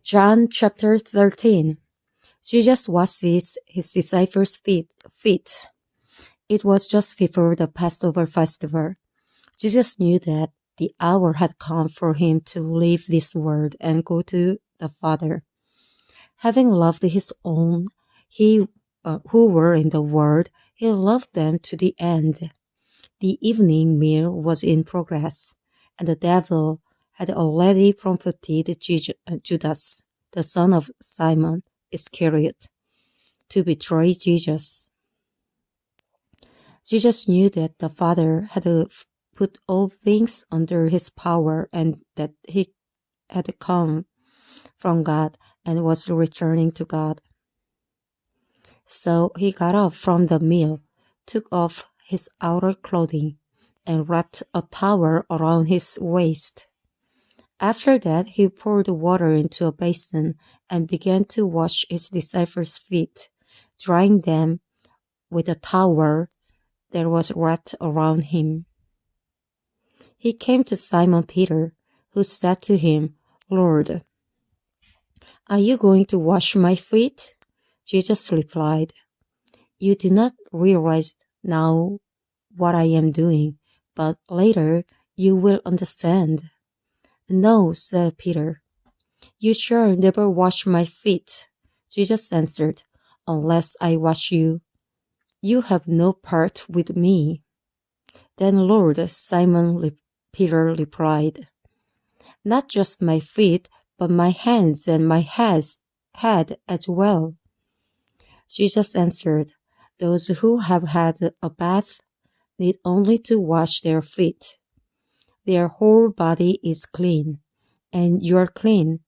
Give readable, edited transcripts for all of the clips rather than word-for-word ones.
John chapter 13. Jesus washes his disciples' feet. It was just before the Passover festival. Jesus knew that the hour had come for him to leave this world and go to the Father. Having loved his own, who were in the world, he loved them to the end. The evening meal was in progress, and the devil had already prompted Judas, the son of Simon Iscariot, to betray Jesus. Jesus knew that the Father had put all things under his power and that he had come from God and was returning to God. So he got up from the meal, took off his outer clothing, and wrapped a towel around his waist. After that, he poured water into a basin and began to wash his disciples' feet, drying them with a towel that was wrapped around him. He came to Simon Peter, who said to him, "Lord, are you going to wash my feet?" Jesus replied, "You do not realize now what I am doing, but later you will understand." "No," said Peter. "You shall never wash my feet." Jesus answered, "Unless I wash you, you have no part with me." "Then, Lord," Peter replied, "not just my feet, but my hands and my head as well." Jesus answered, "Those who have had a bath need only to wash their feet. Their whole body is clean, and you are clean,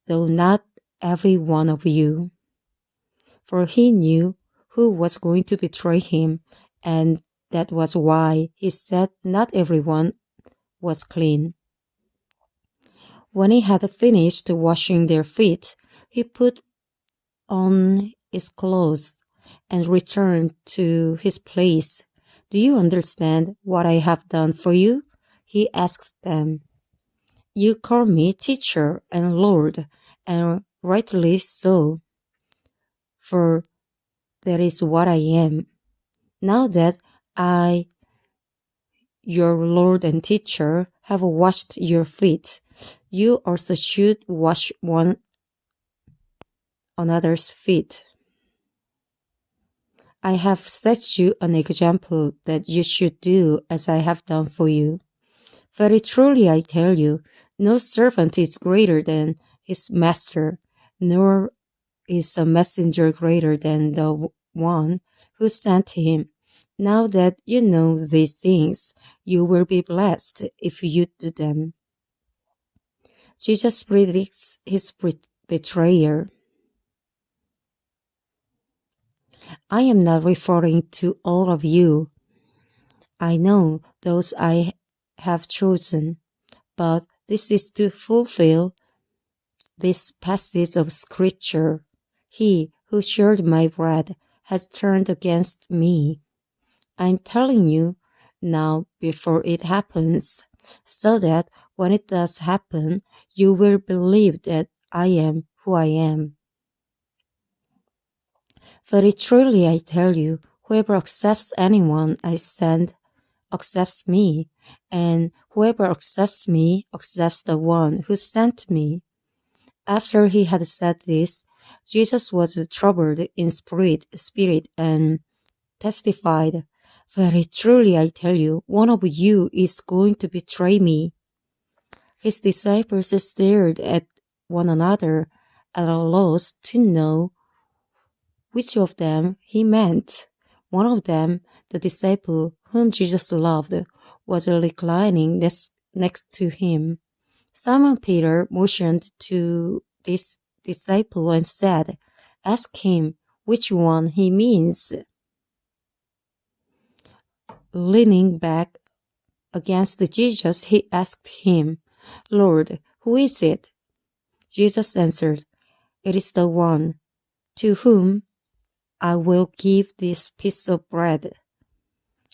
though not every one of you." For he knew who was going to betray him, and that was why he said not everyone was clean. When he had finished washing their feet, he put on his clothes and returned to his place. "Do you understand what I have done for you?" he asked them. "You call me teacher and Lord, and rightly so, for that is what I am. Now that I, your Lord and teacher, have washed your feet, you also should wash one another's feet. I have set you an example that you should do as I have done for you. Very truly I tell you, no servant is greater than his master, nor is a messenger greater than the one who sent him. Now that you know these things, you will be blessed if you do them." Jesus predicts his betrayal. "I am not referring to all of you. I know those I have chosen, but this is to fulfill this passage of Scripture. He who shared my bread has turned against me. I'm telling you now before it happens, so that when it does happen, you will believe that I am who I am. Very truly I tell you, whoever accepts anyone I send accepts me, and whoever accepts me accepts the one who sent me." After he had said this, Jesus was troubled in spirit and testified, "Very truly I tell you, one of you is going to betray me." His disciples stared at one another, at a loss to know which of them he meant. One of them, the disciple whom Jesus loved, was reclining next to him. Simon Peter motioned to this disciple and said, "Ask him which one he means." Leaning back against Jesus, he asked him, "Lord, who is it?" Jesus answered, "It is the one to whom I will give this piece of bread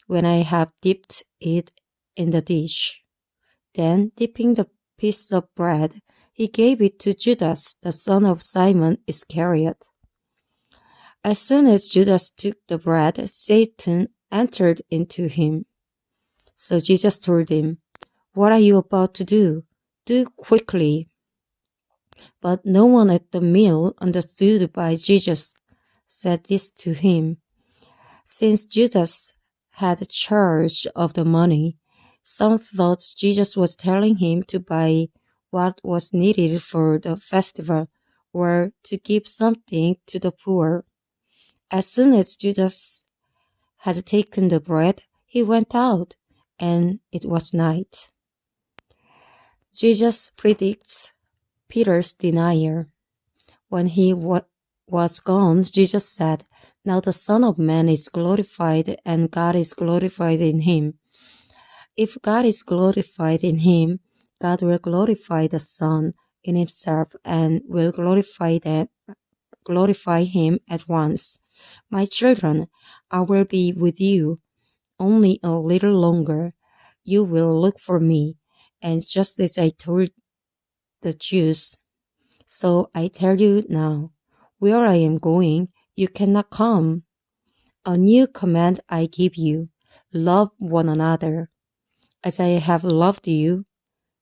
when I have dipped it in the dish." Then, dipping the piece of bread, he gave it to Judas, the son of Simon Iscariot. As soon as Judas took the bread, Satan entered into him. So Jesus told him, "What are you about to do? Do quickly." But no one at the meal understood why Jesus said this to him. Since Judas had charge of the money, some thought Jesus was telling him to buy what was needed for the festival or to give something to the poor. As soon as Judas had taken the bread, he went out, and it was night. Jesus predicts Peter's denial. When he was gone, Jesus said, "Now the Son of Man is glorified, and God is glorified in him. If God is glorified in him, God will glorify the Son in himself and will glorify him at once. My children, I will be with you only a little longer. You will look for me, and just as I told the Jews, so I tell you now, where I am going, you cannot come. A new command I give you, love one another. As I have loved you,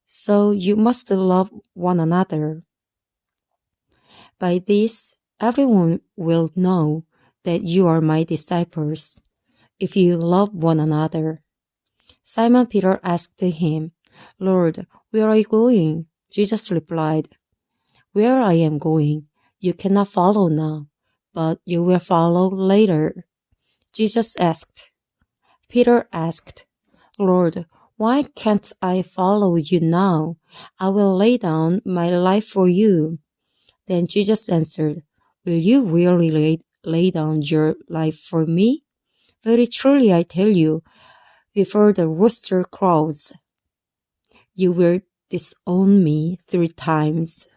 so you must love one another. By this, everyone will know that you are my disciples, if you love one another." Simon Peter asked him, "Lord, where are you going?" Jesus replied, "Where I am going, you cannot follow now, but you will follow later." Peter asked, "Lord, why can't I follow you now? I will lay down my life for you." Then Jesus answered, "Will you really lay down your life for me? Very truly I tell you, before the rooster crows, you will disown me 3 times."